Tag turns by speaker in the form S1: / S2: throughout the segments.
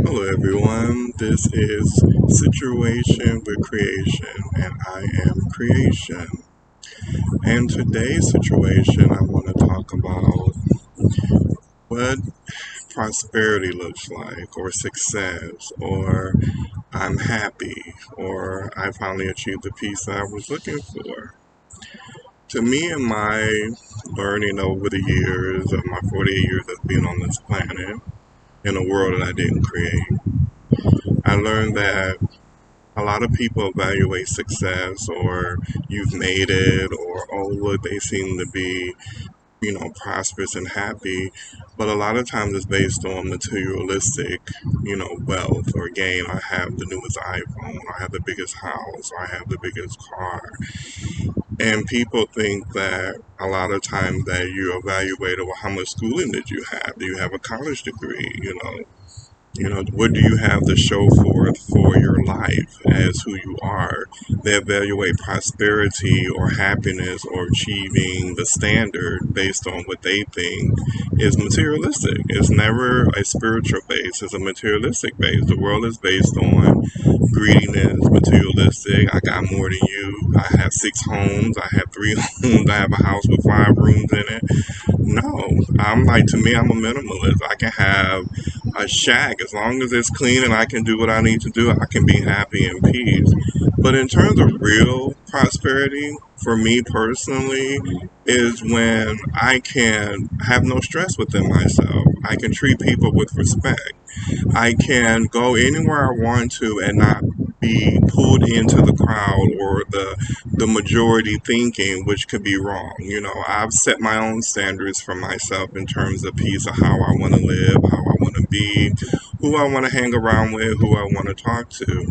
S1: Hello, everyone. This is Situation with Creation, and I am Creation. And today's situation, I want to talk about what prosperity looks like, or success, or I'm happy, or I finally achieved the peace that I was looking for. To me, in my learning over the years of my 48 years of being on this planet, in a world that I didn't create, I learned that a lot of people evaluate success or you've made it or oh look they seem to be prosperous and happy, but a lot of times it's based on materialistic wealth or gain. I have the newest iPhone, I have the biggest house, I have the biggest car. And people think that a lot of times that you evaluate, well, how much schooling did you have? Do you have a college degree? What do you have to show forth for your life as who you are? They evaluate prosperity or happiness or achieving the standard based on what they think is materialistic. It's never a spiritual base, it's a materialistic base. The world is based on greediness, materialistic. I got more than you. I have six homes. I have three homes. I have a house with five rooms in it. No, to me, I'm a minimalist. I can have a shack as long as it's clean and I can do what I need to do. I can be happy and peace. But in terms of real prosperity, for me personally, is when I can have no stress within myself. I can treat people with respect. I can go anywhere I want to and not be pulled into the crowd or the majority thinking, which could be wrong. I've set my own standards for myself in terms of peace of how I want to live, how I want to be, who I want to hang around with, who I want to talk to.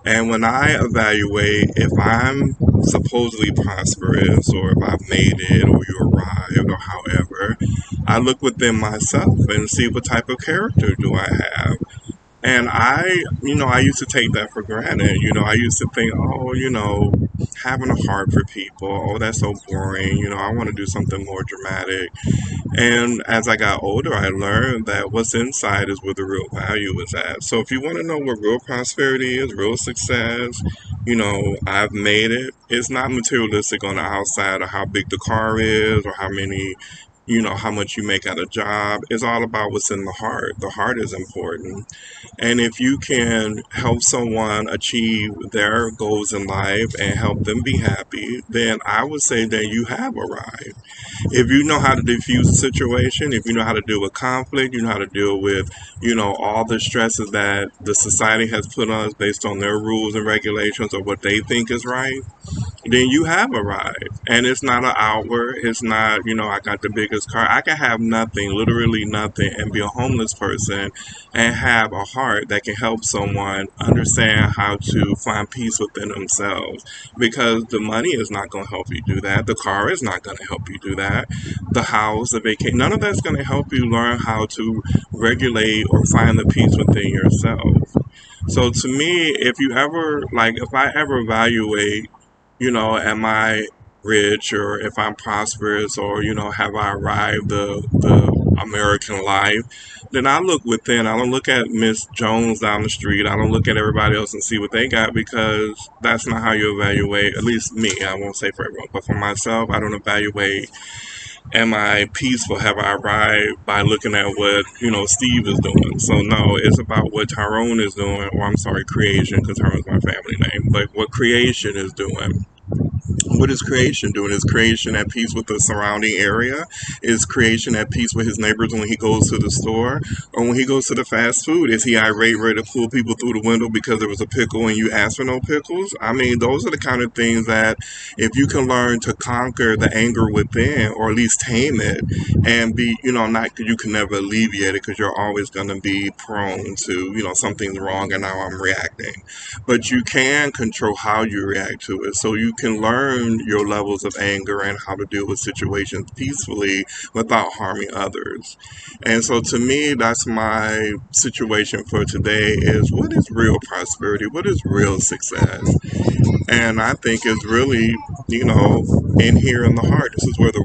S1: And when I evaluate if I'm supposedly prosperous or if I've made it or you arrived or however, I look within myself and see what type of character do I have. And I used to take that for granted. I used to think, oh, having a heart for people, oh, that's so boring. I want to do something more dramatic. And as I got older, I learned that what's inside is where the real value is at. So if you want to know what real prosperity is, real success, I've made it. It's not materialistic on the outside or how big the car is or how many, how much you make at a job. It's all about what's in the heart. The heart is important. And if you can help someone achieve their goals in life and help them be happy, then I would say that you have arrived. If you know how to diffuse a situation, if you know how to deal with conflict, you know how to deal with, all the stresses that the society has put on us based on their rules and regulations or what they think is right, then you have arrived. And it's not an hour. It's not, I got the biggest car. I can have nothing, literally nothing, and be a homeless person and have a heart that can help someone understand how to find peace within themselves. Because the money is not going to help you do that. The car is not going to help you do that. The house, the vacation, none of that's going to help you learn how to regulate or find the peace within yourself. So to me, if I ever evaluate, am I rich or if I'm prosperous or, have I arrived the American life, then I look within. I don't look at Miss Jones down the street. I don't look at everybody else and see what they got because that's not how you evaluate, at least me. I won't say for everyone, but for myself, I don't evaluate am I peaceful? Have I arrived by looking at what, Steve is doing? So no, it's about what Tyrone is doing, or I'm sorry, Creation, because Tyrone's my family name, but what Creation is doing. What is creation doing? Is creation at peace with the surrounding area? Is creation at peace with his neighbors when he goes to the store? Or when he goes to the fast food? Is he irate, ready to pull people through the window because there was a pickle and you asked for no pickles? I mean, those are the kind of things that if you can learn to conquer the anger within or at least tame it and be, not you can never alleviate it because you're always going to be prone to, something's wrong and now I'm reacting. But you can control how you react to it. So you can learn your levels of anger and how to deal with situations peacefully without harming others. And so to me, that's my situation for today is what is real prosperity? What is real success? And I think it's really, in here in the heart. This is where the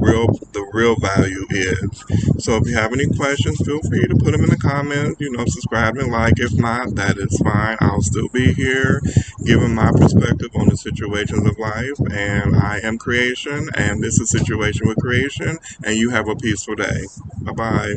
S1: real value is. So if you have any questions, feel free to put them in the comments. Subscribe and like. If not, that is fine. I'll still be here, giving my perspective on the situations of life. And I am creation, and this is Situation with Creation. And you have a peaceful day. Bye bye.